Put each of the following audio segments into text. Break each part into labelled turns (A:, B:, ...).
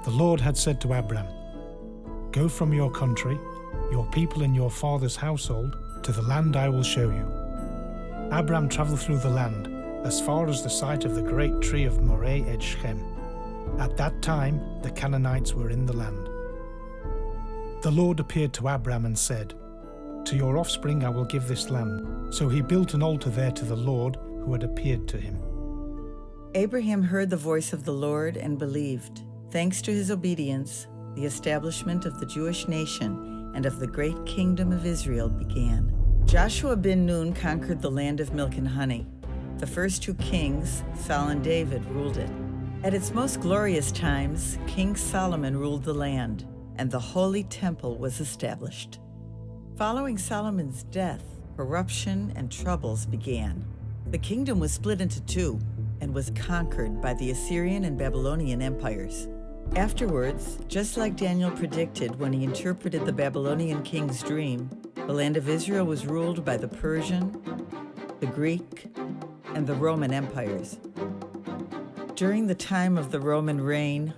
A: The Lord had said to Abram, "Go from your country, your people and your father's household, to the land I will show you." Abram traveled through the land, as far as the site of the great tree of Moreh at Shechem. At that time, the Canaanites were in the land. The Lord appeared to Abram and said, "To your offspring I will give this land." So he built an altar there to the Lord who had appeared to him.
B: Abraham heard the voice of the Lord and believed. Thanks to his obedience, the establishment of the Jewish nation and of the great kingdom of Israel began. Joshua ben Nun conquered the land of milk and honey. The first two kings, Saul and David, ruled it. At its most glorious times, King Solomon ruled the land, and the Holy Temple was established. Following Solomon's death, corruption and troubles began. The kingdom was split into two and was conquered by the Assyrian and Babylonian empires. Afterwards, just like Daniel predicted when he interpreted the Babylonian king's dream, the land of Israel was ruled by the Persian, the Greek, and the Roman empires. During the time of the Roman reign,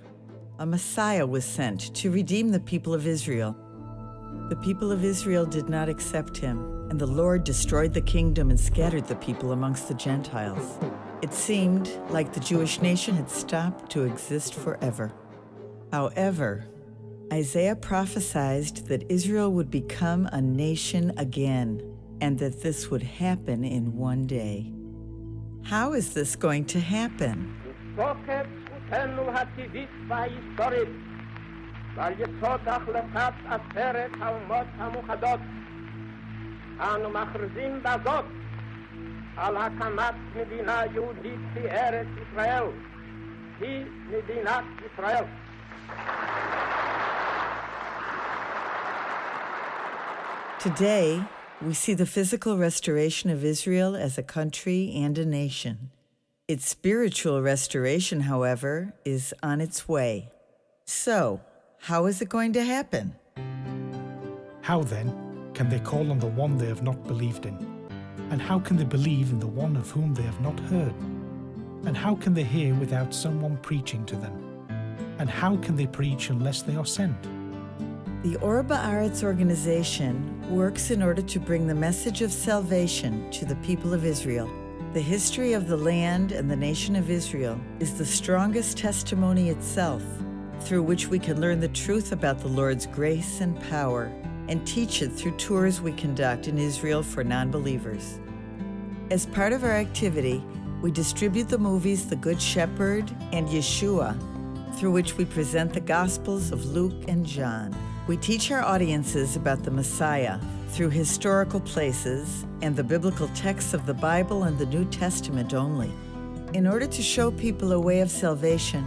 B: a Messiah was sent to redeem the people of Israel. The people of Israel did not accept him, and the Lord destroyed the kingdom and scattered the people amongst the Gentiles. It seemed like the Jewish nation had stopped to exist forever. However, Isaiah prophesied that Israel would become a nation again, and that this would happen in one day. How is this going to happen? Today, we see the physical restoration of Israel as a country and a nation. Its spiritual restoration, however, is on its way. So, how is it going to happen?
A: How then can they call on the one they have not believed in? And how can they believe in the one of whom they have not heard? And how can they hear without someone preaching to them? And how can they preach unless they are sent?
B: The Or Ba'aretz organization works in order to bring the message of salvation to the people of Israel. The history of the land and the nation of Israel is the strongest testimony itself, through which we can learn the truth about the Lord's grace and power, and teach it through tours we conduct in Israel for non-believers. As part of our activity, we distribute the movies The Good Shepherd and Yeshua, through which we present the Gospels of Luke and John. We teach our audiences about the Messiah through historical places and the biblical texts of the Bible and the New Testament only. In order to show people a way of salvation,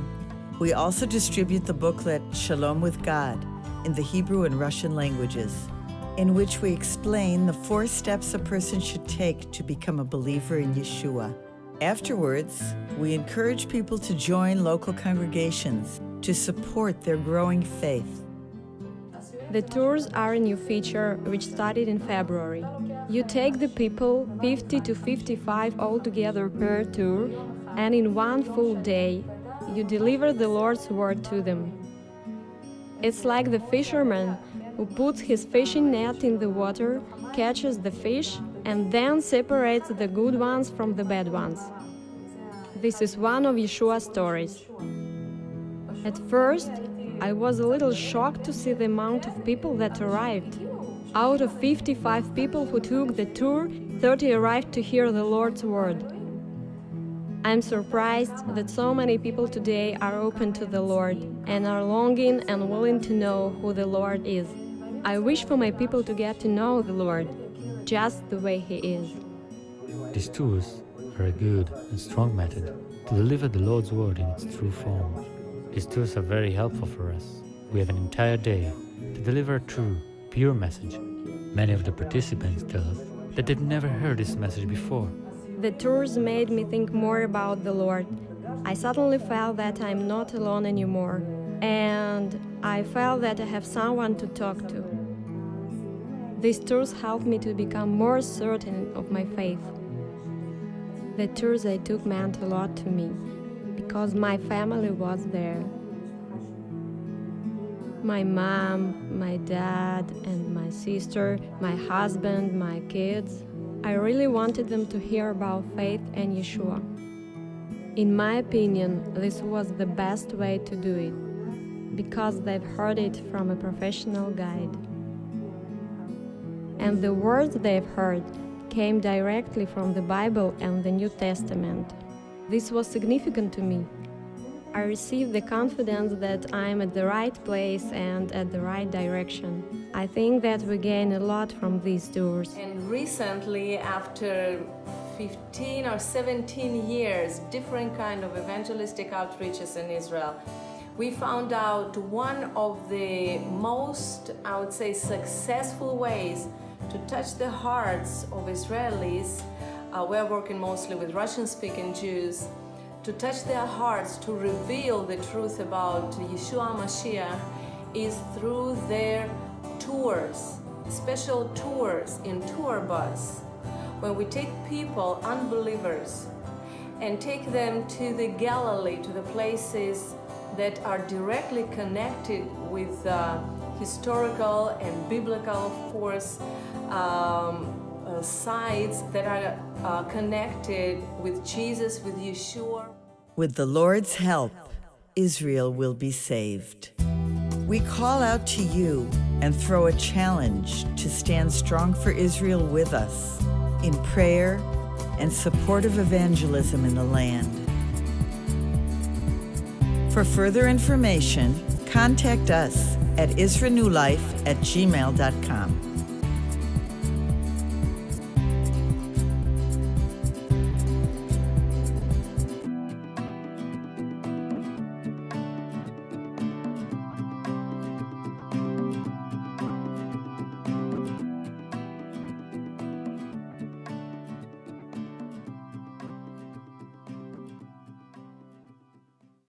B: we also distribute the booklet Shalom with God in the Hebrew and Russian languages, in which we explain the 4 steps a person should take to become a believer in Yeshua. Afterwards, we encourage people to join local congregations to support their growing faith.
C: The tours are a new feature which started in February. You take the people, 50 to 55 altogether per tour, and in one full day, you deliver the Lord's word to them. It's like the fisherman who puts his fishing net in the water, catches the fish, and then separates the good ones from the bad ones. This is one of Yeshua's stories. At first, I was a little shocked to see the amount of people that arrived. Out of 55 people who took the tour, 30 arrived to hear the Lord's word. I'm surprised that so many people today are open to the Lord and are longing and willing to know who the Lord is. I wish for my people to get to know the Lord just the way He is.
D: These tours are a good and strong method to deliver the Lord's word in its true form. These tours are very helpful for us. We have an entire day to deliver a true, pure message. Many of the participants tell us that they've never heard this message before.
C: The tours made me think more about the Lord. I suddenly felt that I'm not alone anymore, and I felt that I have someone to talk to. These tours helped me to become more certain of my faith. The tours I took meant a lot to me, because my family was there. My mom, my dad, and my sister, my husband, my kids. I really wanted them to hear about faith and Yeshua. In my opinion, this was the best way to do it, because they've heard it from a professional guide. And the words they've heard came directly from the Bible and the New Testament. This was significant to me. I received the confidence that I'm at the right place and at the right direction. I think that we gain a lot from these tours.
E: And recently, after 15 or 17 years, different kind of evangelistic outreaches in Israel, we found out one of the most, I would say, successful ways to touch the hearts of Israelis. We're working mostly with Russian-speaking Jews, to touch their hearts, to reveal the truth about Yeshua Mashiach is through their tours, special tours in tour bus, when we take people, unbelievers, and take them to the Galilee, to the places that are directly connected with historical and biblical, of course, sites that are connected with Jesus, with Yeshua.
B: With the Lord's help, Israel will be saved. We call out to you and throw a challenge to stand strong for Israel with us in prayer and support of evangelism in the land. For further information, contact us at israelnewlife@gmail.com.